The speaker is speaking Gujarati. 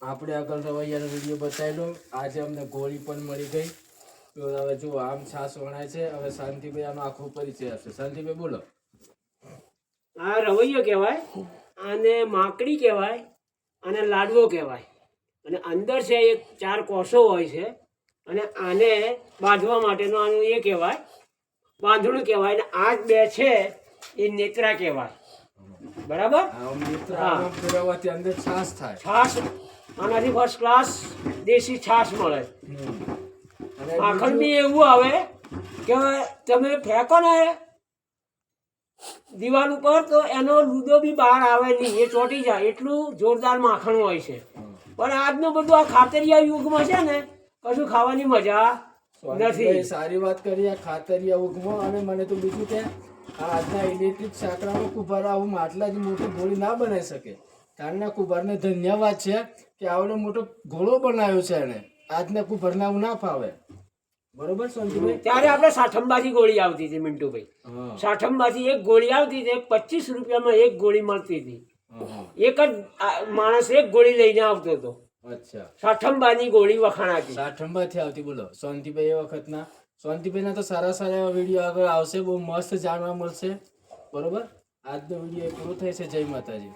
આપણે આગળ રવૈયાનો વિડીયો બતાવેલો. આજે અમને ગોળી પણ મળી ગઈ. તો હવે જો આમ છાશ વણાય છે. હવે શાંતિભાઈ આનો આખો પરિચય આપશે. શાંતિભાઈ બોલો. આ રવૈયો કહેવાય, આને માકડી કહેવાય અને લાડવો કહેવાય. અને અંદર છે એક 4 કોષો હોય છે અને આને બાંધવા માટેનું આનું એ કહેવાય બાંધણું કહેવાય. અને આ 2 છે એ નેત્રા કહેવાય. બરાબર. ફેરવવાથી અંદર છાશ થાય. છાશ આનાથી ફર્સ્ટ ક્લાસ દેશી છાશ મળે. માખણ બી એવું આવે કે તમે ફેંકો ને દિવાલ ઉપર તો એનો લૂદો બી બહાર આવે નહીં, એ ચોંટી જાય એટલું જોરદાર માખણ હોય છે. પણ આજનું બધું આ ખાતરિયા યુગમાં છે ને કશું ખાવાની મજા નથી. સારી વાત કરી આ ખાતરિયા યુગમાં. અને મને તો બીજું કે આજના ઇલેક્ટ્રિક સાંકડામાં કુંભાર આવું માટલા જ મોટી ગોળી ના બનાવી શકે. કારના કુંભારને ધન્યવાદ છે કે આવડો મોટો ઘોડો બનાવ્યો છે એને. આજના કુંભારને આવું ના ફાવે. બરોબર શાંતિભાઈ. ત્યારે આપણે સાઠંબાથી ગોળી આવતી હતી મિન્ટુભાઈ. સાઠંબાથી એક ગોળી આવતી હતી, 25 રૂપિયામાં એક ગોળી મળતી હતી. એક જ માણસ એક ગોળી લઈને આવતો હતો. અચ્છા. સાઠંબાની ગોળી વખાણાતી. સાઠંબાથી આવતી. બોલો શાંતિભાઈ એ વખતના. શાંતિભાઈના તો સારા સારા એવા વિડીયો આગળ આવશે. બહુ મસ્ત જાણવા મળશે. બરોબર. આજનો વિડીયો પૂરો થાય છે. જય માતાજી.